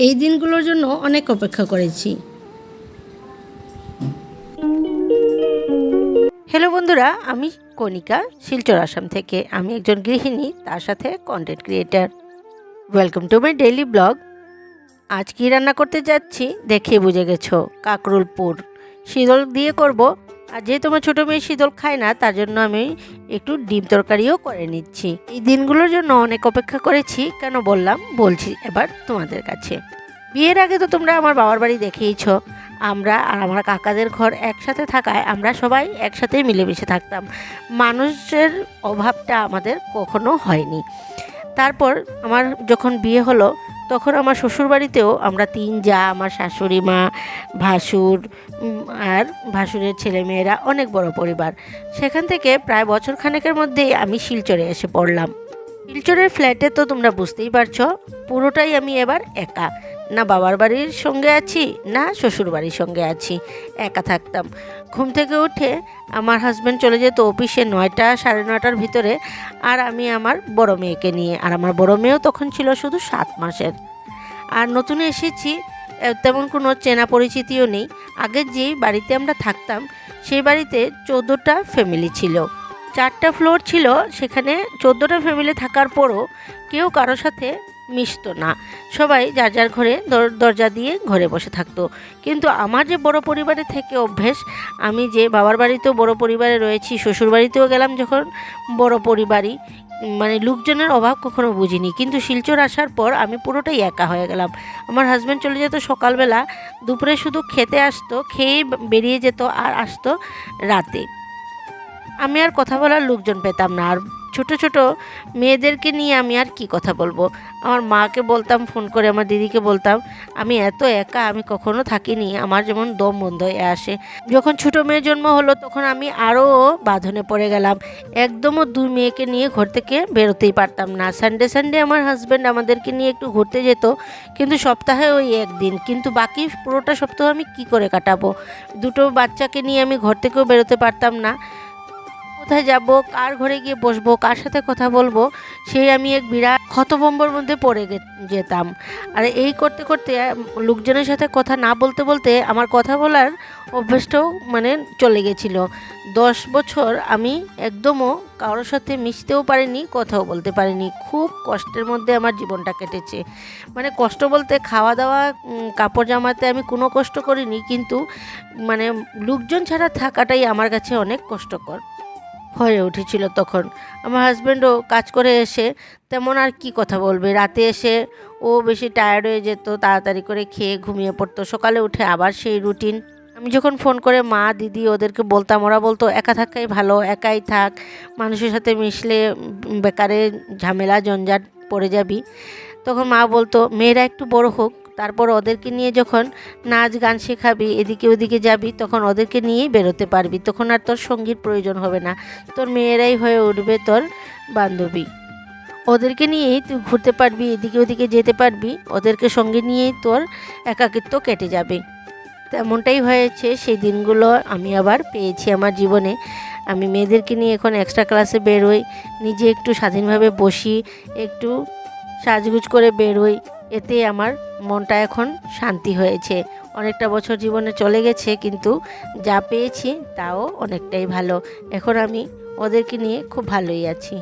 এই দিনগুলোর জন্য অনেক অপেক্ষা করেছি। হ্যালো বন্ধুরা, আমি কণিকা, শিলচর আসাম থেকে। আমি একজন গৃহিণী, তার সাথে content creator. Welcome to my daily blog. আজ কি রান্না করতে যাচ্ছি দেখে বুঝে গেছো, কাকরোল পুর শীতল দিয়ে করব। আর যেহেতু আমার ছোটো মেয়ে শীতল খায় না, তার জন্য আমি একটু ডিম তরকারিও করে নিচ্ছি। এই দিনগুলোর জন্য অনেক অপেক্ষা করেছি। কেন বলছি এবার তোমাদের কাছে। বিয়ের আগে তো তোমরা আমার বাবার বাড়ি দেখেইছো। আমরা আর আমার কাকাদের ঘর একসাথে থাকায় আমরা সবাই একসাথেই মিলেমিশে থাকতাম। মানুষের অভাবটা আমাদের কখনো হয়নি। তারপর আমার যখন বিয়ে হলো, তখন আমার শ্বশুরবাড়িতেও আমরা 3 জা, আমার শাশুড়ি মা, ভাসুর আর ভাসুরের ছেলেমেয়েরা, অনেক বড় পরিবার। সেখান থেকে প্রায় বছর খানেকের মধ্যেই আমি শিলচরে এসে পড়লাম। শিলচরের ফ্ল্যাটে তো তোমরা বুঝতেই পারছো, পুরোটাই আমি এবার একা। না বাবার বাড়ির সঙ্গে আছি, না শ্বশুর বাড়ির সঙ্গে আছি, একা থাকতাম। ঘুম থেকে উঠে আমার হাজব্যান্ড চলে যেত অফিসে 9টা সাড়ে 9টার ভিতরে, আর আমি আমার বড় মেয়েকে নিয়ে। আর আমার বড় মেয়েও তখন ছিল শুধু 7 মাসের। আর নতুন এসেছি, তেমন কোনো চেনা পরিচিতিও নেই। আগের যেই বাড়িতে আমরা থাকতাম, সেই বাড়িতে 14টা ফ্যামিলি ছিল, 4টা ফ্লোর ছিল। সেখানে 14টা ফ্যামিলি থাকার পরও কেউ কারোর সাথে মিশতো না। সবাই যার যার ঘরে দরজা দিয়ে ঘরে বসে থাকতো। কিন্তু আমার যে বড় পরিবারে থেকে অভ্যেস, আমি যে বাবার বাড়িতেও বড় পরিবারে রয়েছি, শ্বশুর বাড়িতেও গেলাম যখন বড় পরিবারই, মানে লোকজনের অভাব কখনো বুঝিনি। কিন্তু শিলচর আসার পর আমি পুরোটাই একা হয়ে গেলাম। আমার হাজব্যান্ড চলে যেত সকালবেলা, দুপুরে শুধু খেতে আসতো, খেয়ে বেরিয়ে যেত আর আসতো রাতে। আমি আর কথা বলার লোকজন পেতাম না। আর ছোট ছোট মেয়েদেরকে নিয়ে আমি আর কি কথা বলবো। আমার মাকে বলতাম ফোন করে, আমার দিদিকে বলতাম, আমি এত একা আমি কখনো থাকিনি, আমার যেমন দম বন্ধ হয়ে আসে। যখন ছোট মেয়ের জন্ম হলো, তখন আমি আরও বাঁধনে পড়ে গেলাম। একদমও 2 মেয়েকে নিয়ে ঘর থেকে বেরোতেই পারতাম না। সানডে আমার হাজব্যান্ড আমাদেরকে নিয়ে একটু ঘুরতে যেত, কিন্তু সপ্তাহে ওই একদিন। কিন্তু বাকি পুরোটা সপ্তাহ আমি কি করে কাটাবো? 2টো বাচ্চাকে নিয়ে আমি ঘর থেকেও বেরোতে পারতাম না। কোথায় যাব, কার ঘরে গিয়ে বসবো, কার সাথে কথা বলবো, সেই আমি এক বিরাট হতভম্বর মধ্যে পড়ে যেতাম। আর এই করতে করতে লোকজনের সাথে কথা না বলতে বলতে আমার কথা বলার অভ্যেসটাও চলে গেছিলো। 10 বছর আমি একদমও কারোর সাথে মিশতেও পারিনি, কথাও বলতে পারিনি। খুব কষ্টের মধ্যে আমার জীবনটা কেটেছে। কষ্ট বলতে খাওয়া দাওয়া, কাপড় জামাতে আমি কোনো কষ্ট করিনি, কিন্তু লোকজন ছাড়া থাকাটাই আমার কাছে অনেক কষ্টকর হয়ে উঠেছিল তখন। আমার হাজব্যান্ডও কাজ করে এসে তেমন আর কি কথা বলবে। রাতে এসে ও বেশি টায়ার্ড হয়ে যেত, তাড়াতাড়ি করে খেয়ে ঘুমিয়ে পড়তো। সকালে উঠে আবার সেই রুটিন। আমি যখন ফোন করে মা দিদি ওদেরকে বলতাম, ওরা বলতো একা থাকাই ভালো, একাই থাক, মানুষের সাথে মিশলে বেকারে ঝামেলা জঞ্জাট পড়ে যাবি। তখন মা বলতো মেয়েরা একটু বড় হোক, তারপর ওদেরকে নিয়ে যখন নাচ গান শেখাবি, এদিকে ওদিকে যাবি, তখন ওদেরকে নিয়েই বেরোতে পারবি, তখন আর তোর সঙ্গীর প্রয়োজন হবে না, তোর মেয়েরাই হয়ে উঠবে তোর বান্ধবী। ওদেরকে নিয়েই তুই ঘুরতে পারবি, এদিকে ওদিকে যেতে পারবি, ওদেরকে সঙ্গে নিয়েই তোর একাকিত্ব কেটে যাবে। তেমনটাই হয়েছে। সেই দিনগুলো আমি আবার পেয়েছি আমার জীবনে। আমি মেয়েদেরকে নিয়ে এখন এক্সট্রা ক্লাসে বেরোই, নিজে একটু স্বাধীনভাবে বসি, একটু সাজগুজ করে বেরোই। এতে আমার মনটা এখন শান্তি হয়েছে। অনেকটা বছর জীবনে চলে গেছে, কিন্তু যা পেয়েছি তাও অনেকটাই ভালো। এখন আমি ওদেরকে নিয়ে খুব ভালোই আছি।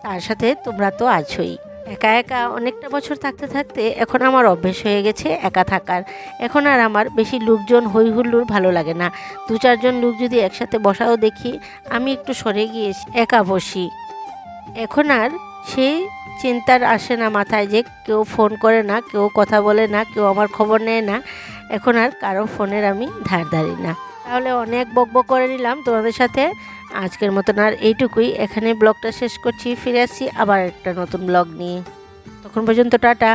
তার সাথে তোমরা তো আছোই। একা একা অনেকটা বছর থাকতে থাকতে এখন আমার অভ্যেস হয়ে গেছে একা থাকার। এখন আর আমার বেশি লোকজন হই হুল্লোড় ভালো লাগে না। 2-4 জন লোক যদি একসাথে বসাও দেখি, আমি একটু সরে গিয়ে একা বসি। এখন আর সেই চিন্তার আসে না মাথায় যে কেউ ফোন করে না, কেউ কথা বলে না, কেউ আমার খবর নেয় না। এখন আর কারো ফোনের আমি ধার ধারি না। তাহলে অনেক বকবক করে নিলাম তোমাদের সাথে। আজকের মতন আর এইটুকুই, এখানে ব্লগটা শেষ করছি। ফিরে আসছি আবার একটা নতুন ব্লগ নিয়ে। তখন পর্যন্ত টাটা।